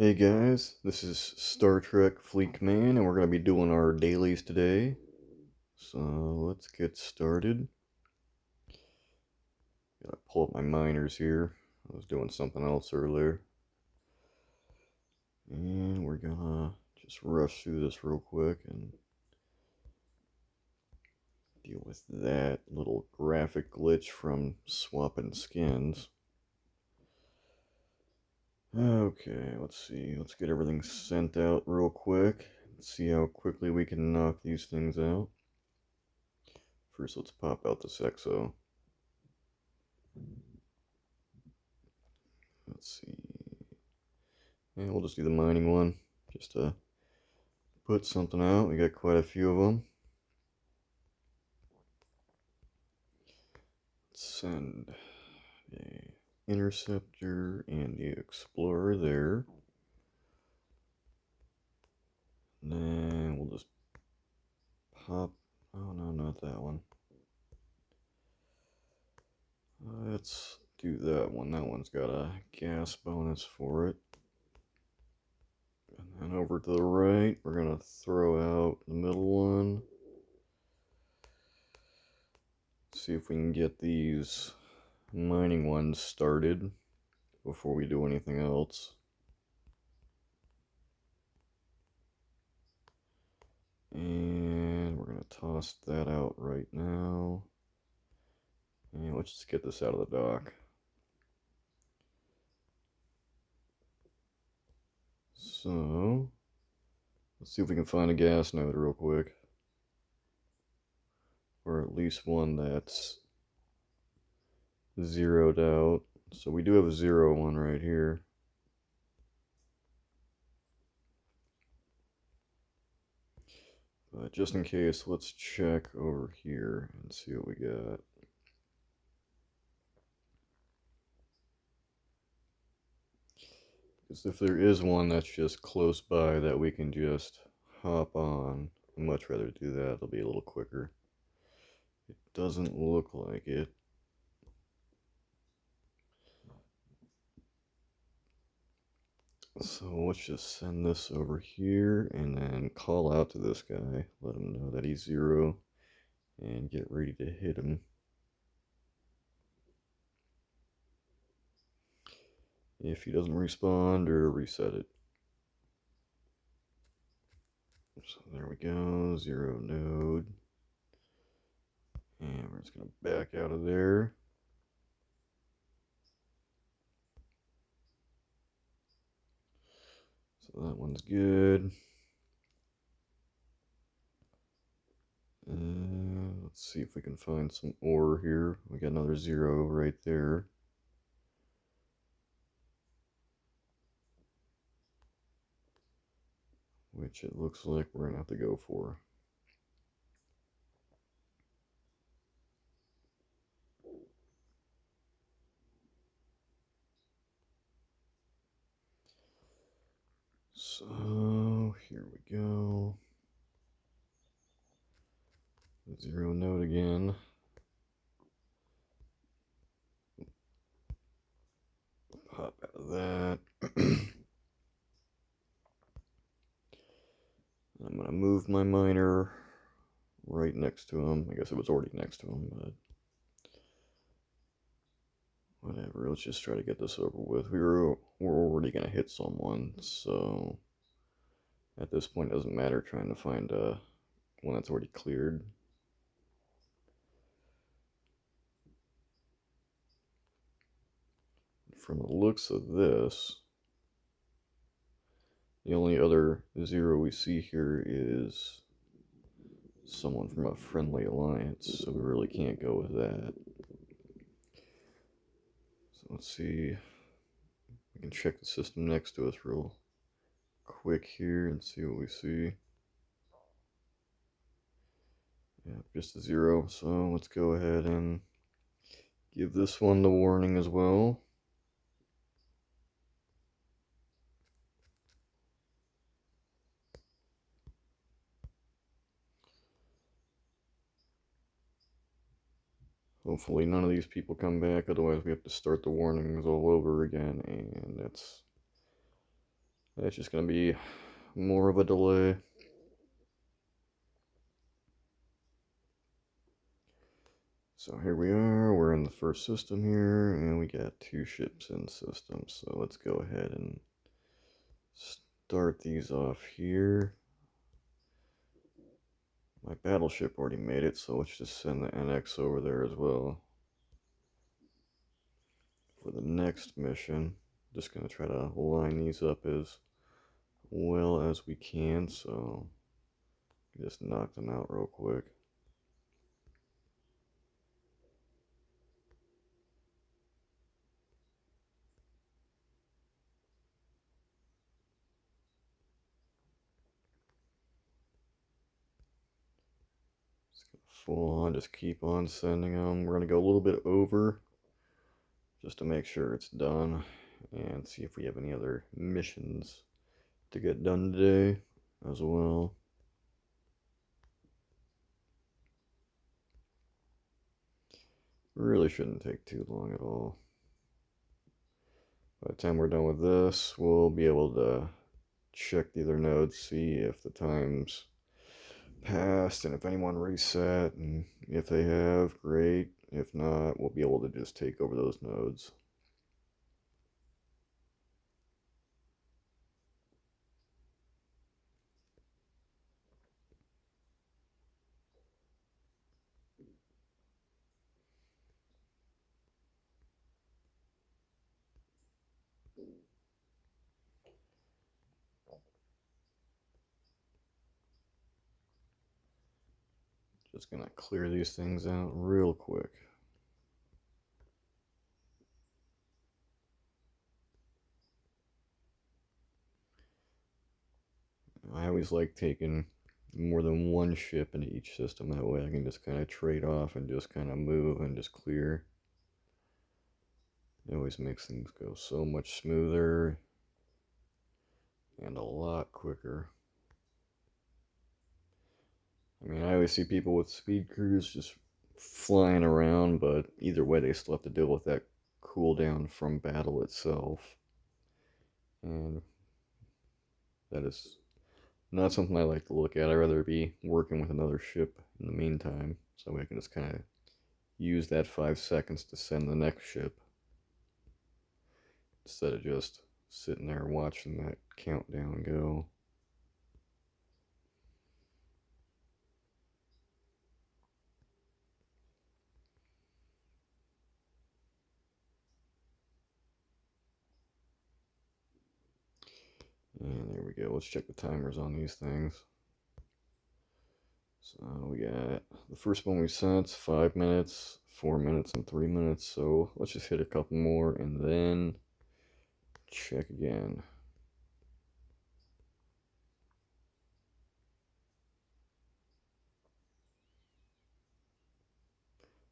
Hey guys, this is Star Trek Fleet Command, and we're going to be doing our dailies today. So let's get started. Gotta pull up my miners here. I was doing something else earlier. And we're gonna just rush through this real quick and deal with that little graphic glitch from swapping skins. Okay, let's see. Let's get everything sent out real quick. See how quickly we can knock these things out. First, let's pop out this EXO. Let's see. And we'll just do the mining one, just to put something out. We got quite a few of them. Let's send the Interceptor and the Explorer there. And then we'll just pop. Oh no, not that one. Let's do that one. That one's got a gas bonus for it. And then over to the right, we're gonna throw out the middle one. See if we can get these mining ones started before we do anything else. And we're gonna toss that out right now. And let's just get this out of the dock. So, let's see if we can find a gas node real quick. Or at least one that's zeroed out. So we do have a 0 one right here. But just in case, let's check over here and see what we got. Because if there is one that's just close by that we can just hop on, I'd much rather do that. It'll be a little quicker. It doesn't look like it. So let's just send this over here and then call out to this guy. Let him know that he's 0 and get ready to hit him. If he doesn't respond or reset it. So there we go, 0 node. And we're just going to back out of there. So that one's good. Let's see if we can find some ore here. We got another 0 right there. Which it looks like we're going to have to go for. So here we go. 0 node again. Pop out of that. I'm going to move my miner right next to him. I guess it was already next to him, but whatever. Let's just try to get this over with. We're already going to hit someone, so at this point it doesn't matter trying to find one that's already cleared. From the looks of this, the only other 0 we see here is someone from a friendly alliance, so we really can't go with that. So let's see. We can check the system next to us real quick here and see what we see. Yeah, just a 0, so let's go ahead and give this one the warning as well. Hopefully none of these people come back, otherwise we have to start the warnings all over again, and that's It's just going to be more of a delay. So here we are, we're in the first system here, and we got 2 ships in system. So let's go ahead and start these off here. My battleship already made it, so let's just send the NX over there as well. For the next mission, just going to try to line these up as well as we can, so just knock them out real quick. Full on, just keep on sending them. We're going to go a little bit over just to make sure it's done and see if we have any other missions to get done today as well. Really shouldn't take too long at all. By the time we're done with this, we'll be able to check the other nodes, see if the time's passed and if anyone reset, and if they have, great. If not, we'll be able to just take over those nodes. Just gonna clear these things out real quick. I always like taking more than one ship into each system. That way I can just kind of trade off and just kind of move and just clear. It always makes things go so much smoother and a lot quicker. I mean, I always see people with speed crews just flying around, but either way, they still have to deal with that cooldown from battle itself. And that is not something I like to look at. I'd rather be working with another ship in the meantime, so I can just kind of use that 5 seconds to send the next ship instead of just sitting there watching that countdown go. And there we go. Let's check the timers on these things. So we got the first one we sent, 5 minutes, 4 minutes, and 3 minutes. So let's just hit a couple more and then check again.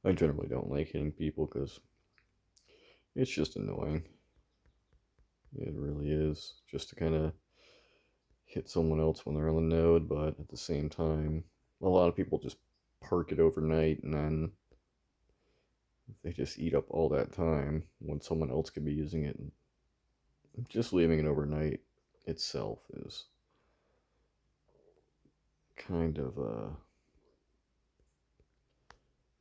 I generally don't like hitting people because it's just annoying. It really is. Just to kind of hit someone else when they're on the node, but at the same time, a lot of people just park it overnight and then they just eat up all that time when someone else could be using it. Just leaving it overnight itself is kind of a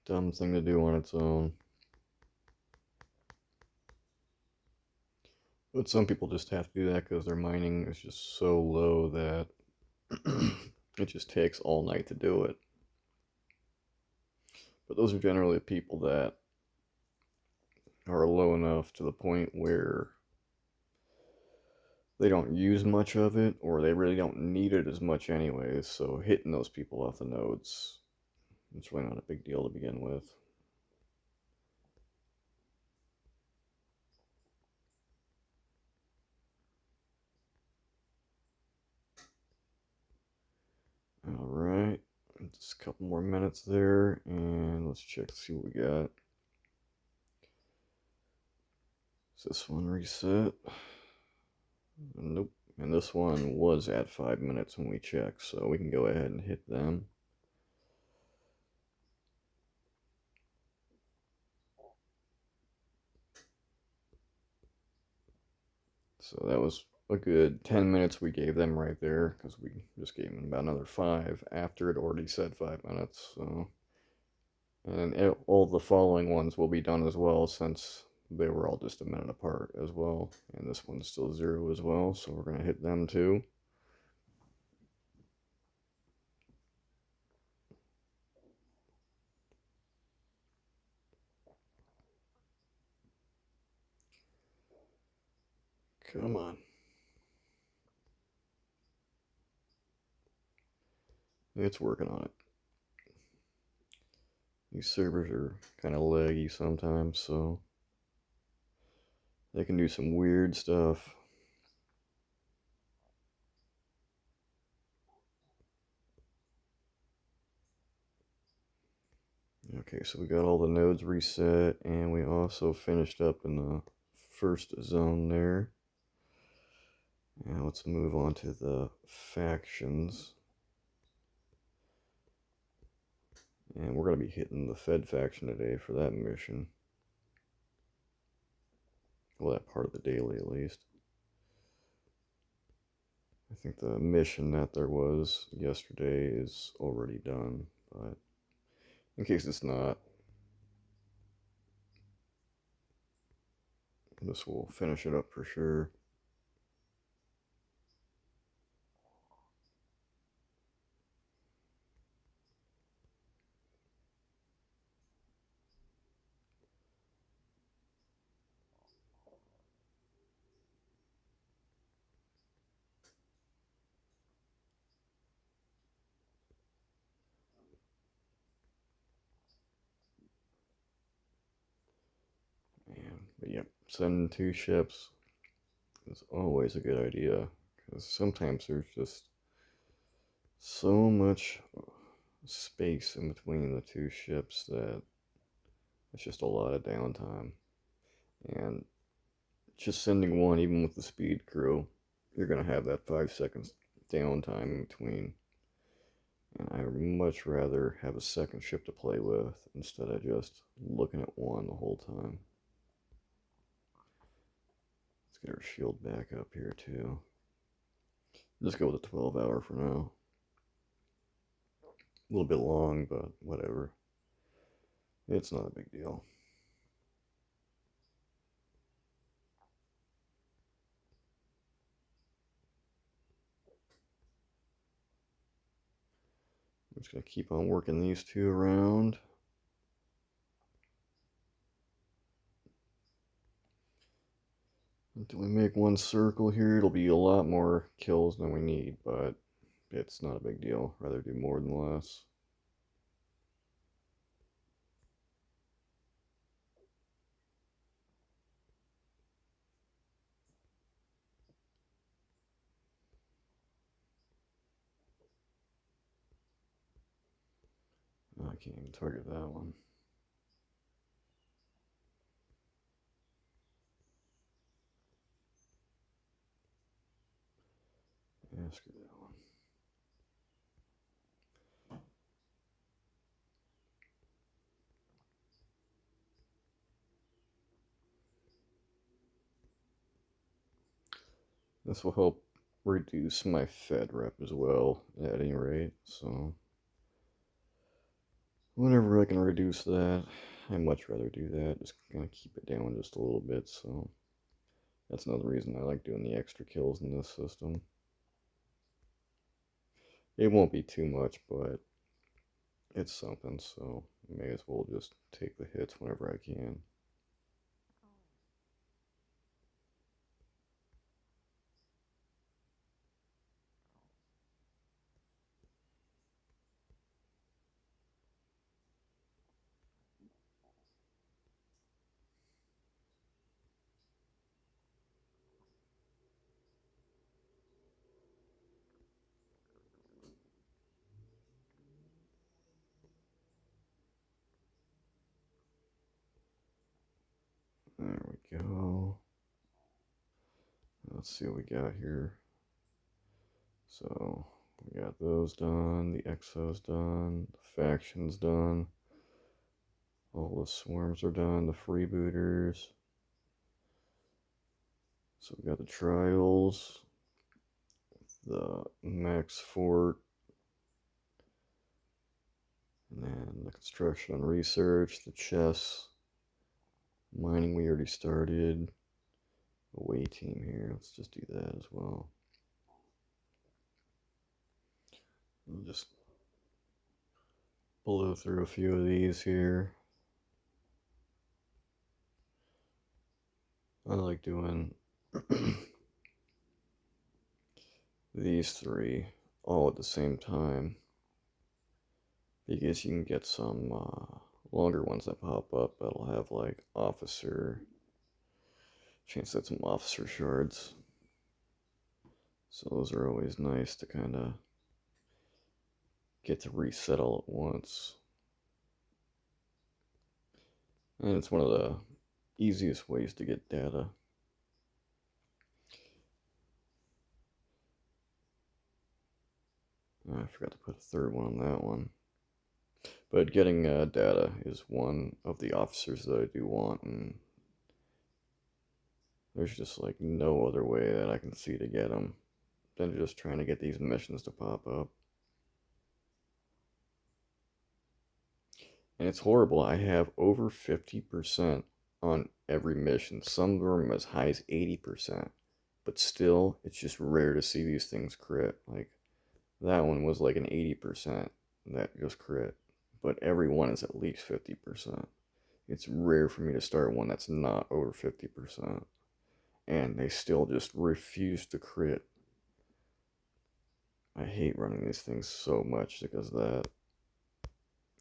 dumb thing to do on its own. But some people just have to do that because their mining is just so low that it just takes all night to do it. But those are generally the people that are low enough to the point where they don't use much of it, or they really don't need it as much anyways, so hitting those people off the nodes, it's really not a big deal to begin with. Alright, just a couple more minutes there, and let's check to see what we got. Is this one reset? Nope. And this one was at 5 minutes when we checked, so we can go ahead and hit them. So that was a good 10 minutes we gave them right there, because we just gave them about another 5 after it already said 5 minutes. So, and all the following ones will be done as well, since they were all just a minute apart as well. And this one's still 0 as well, so we're going to hit them too. Come on. It's working on it. These servers are kind of laggy sometimes, so they can do some weird stuff. Okay, so we got all the nodes reset, and we also finished up in the first zone there. Now let's move on to the factions. And we're going to be hitting the Fed faction today for that mission. Well, that part of the daily at least. I think the mission that there was yesterday is already done, but in case it's not, this will finish it up for sure. But yep, sending 2 ships is always a good idea, because sometimes there's just so much space in between the 2 ships that it's just a lot of downtime. And just sending one, even with the speed crew, you're going to have that 5 seconds downtime in between. And I would much rather have a second ship to play with instead of just looking at one the whole time. Let's get our shield back up here too. Just go with a 12-hour for now. A little bit long, but whatever. It's not a big deal. I'm just going to keep on working these 2 around. Until we make one circle here, it'll be a lot more kills than we need, but it's not a big deal. Rather do more than less. I can't even target that one. Yeah, screw that one. This will help reduce my Fed rep as well, at any rate, so whenever I can reduce that, I much rather do that. Just gonna keep it down just a little bit, so that's another reason I like doing the extra kills in this system. It won't be too much, but it's something, so I may as well just take the hits whenever I can. There we go. Let's see what we got here. So we got those done, the exos done, the factions done, all the swarms are done, the freebooters. So we got the trials, the max fort, and then the construction and research, the chess, mining we already started, away team here, let's just do that as well. We'll just blow through a few of these here. I like doing these three all at the same time because you can get some longer ones that pop up that'll have like officer, chance to get some officer shards. So those are always nice to kind of get to reset all at once. And it's one of the easiest ways to get data. I forgot to put a third one on that one. But getting data is one of the officers that I do want, and there's just like no other way that I can see to get them than just trying to get these missions to pop up. And it's horrible. I have over 50% on every mission. Some of them as high as 80%. But still, it's just rare to see these things crit. Like, that one was like an 80% that just crit. But every one is at least 50%. It's rare for me to start one that's not over 50%. And they still just refuse to crit. I hate running these things so much because of that.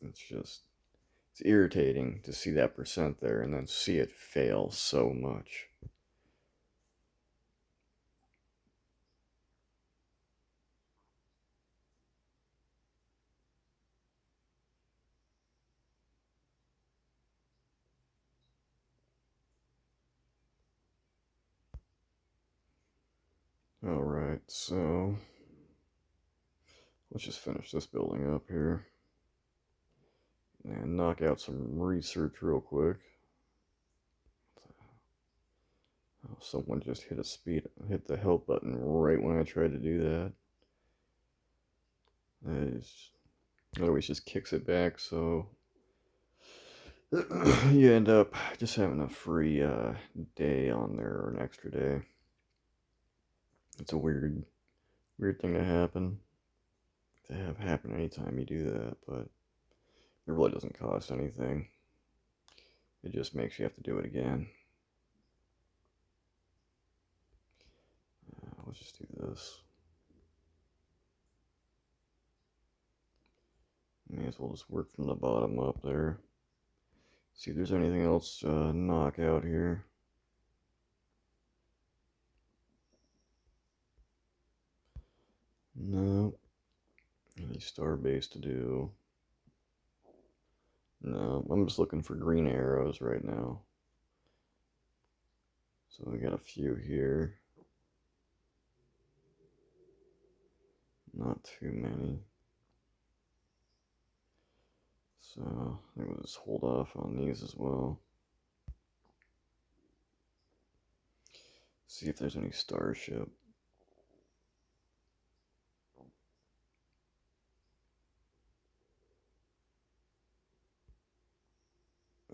It's irritating to see that percent there and then see it fail so much. Alright, so let's just finish this building up here and knock out some research real quick. Oh, someone just hit the help button right when I tried to do that. That always just kicks it back, so you end up just having a free day on there or an extra day. It's a weird thing to have happen anytime you do that, but it really doesn't cost anything. It just makes you have to do it again. Let's just do this. May as well just work from the bottom up there. See if there's anything else to knock out here. No. Any starbase to do? No, I'm just looking for green arrows right now. So we got a few here. Not too many. So I think we'll just hold off on these as well. See if there's any starship.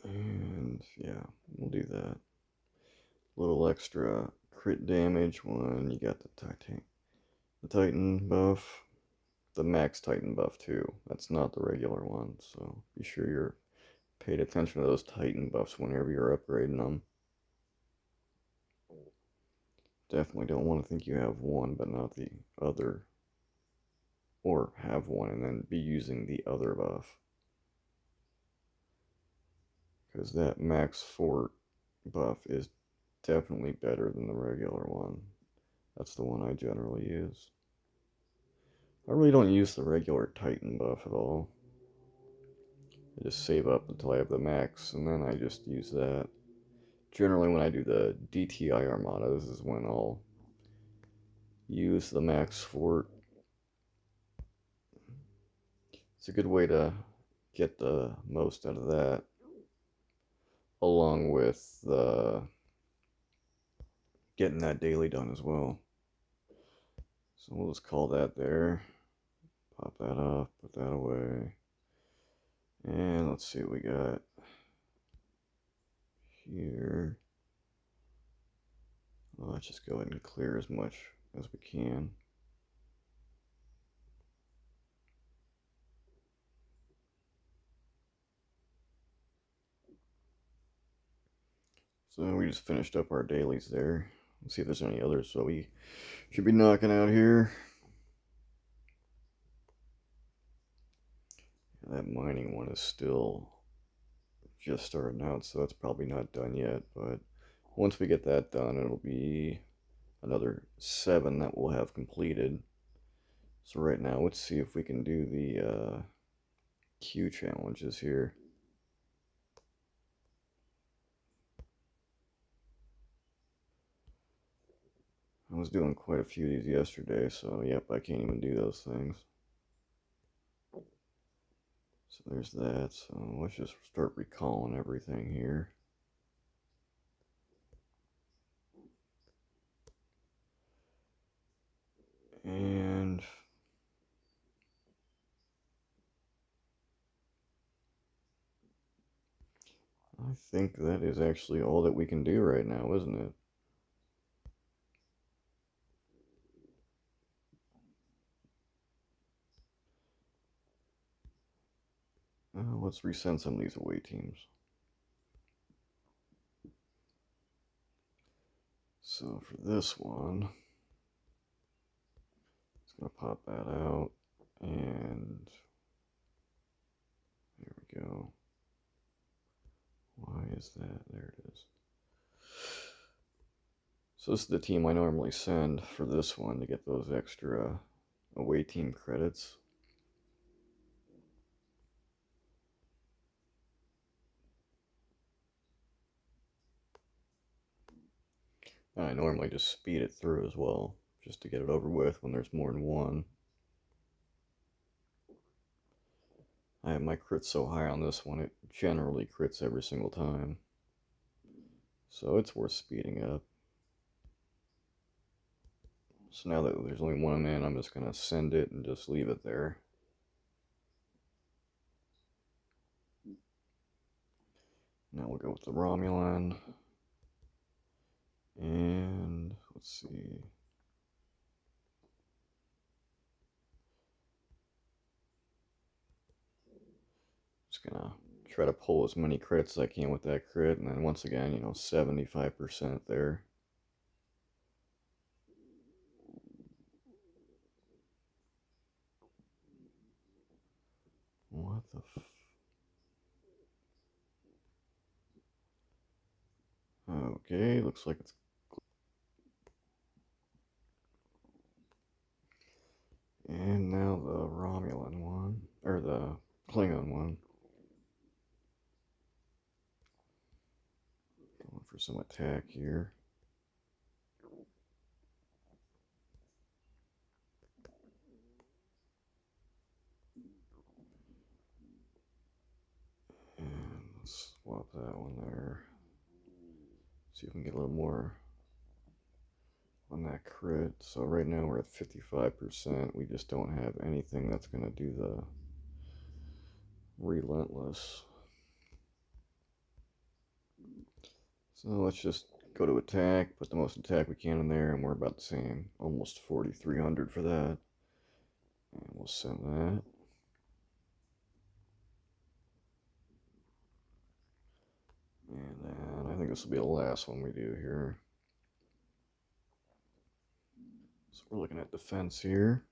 And yeah, we'll do that. Little extra crit damage when you got the Titan buff. The max Titan buff too. That's not the regular one, so be sure you're paid attention to those Titan buffs whenever you're upgrading them. Definitely don't want to think you have one but not the other, or have one and then be using the other buff, because that max fort buff is definitely better than the regular one. That's the one I generally use. I really don't use the regular Titan buff at all. I just save up until I have the max, and then I just use that. Generally, when I do the DTI Armadas is when I'll use the max fort. It's a good way to get the most out of that, along with the getting that daily done as well. So we'll just call that there. Pop that up, put that away. And let's see what we got here. Well, let's just go ahead and clear as much as we can. So we just finished up our dailies there. Let's see if there's any others. So we should be knocking out here. That mining one is still just starting out, so that's probably not done yet. But once we get that done, it'll be another 7 that we'll have completed. So right now, let's see if we can do the Q challenges here. I was doing quite a few of these yesterday, so yep, I can't even do those things. So there's that. So let's just start recalling everything here. And I think that is actually all that we can do right now, isn't it? Let's resend some of these away teams. So for this one, it's going to pop that out. And there we go. Why is that? There it is. So this is the team I normally send for this one to get those extra away team credits. I normally just speed it through as well, just to get it over with when there's more than one. I have my crits so high on this one, it generally crits every single time. So it's worth speeding up. So now that there's only one in, I'm just going to send it and just leave it there. Now we'll go with the Romulan. And let's see. Just gonna try to pull as many crits as I can with that crit, and then once again, 75% there. What the Okay, looks like it's... And now the Romulan one, or the Klingon one. Going for some attack here. And let's swap that one there. See if we can get a little more on that crit. So right now we're at 55%. We just don't have anything that's going to do the relentless. So let's just go to attack, put the most attack we can in there, and we're about the same. Almost 4,300 for that. And we'll send that. And then I think this will be the last one we do here. So we're looking at defense here.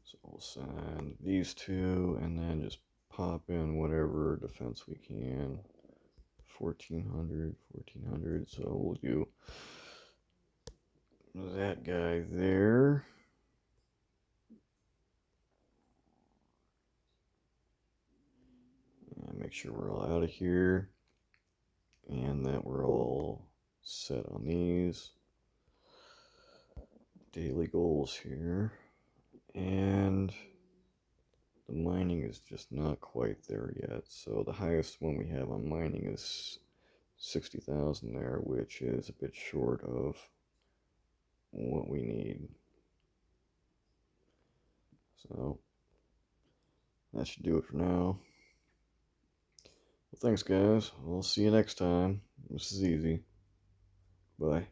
So we'll send these two and then just pop in whatever defense we can. 1,400, 1,400. So we'll do that guy there. And make sure we're all out of here. And that we're all set on these daily goals here. And the mining is just not quite there yet. So the highest one we have on mining is 60,000 there, which is a bit short of what we need. So that should do it for now. Well, thanks, guys. I'll see you next time. This is easy. Bye.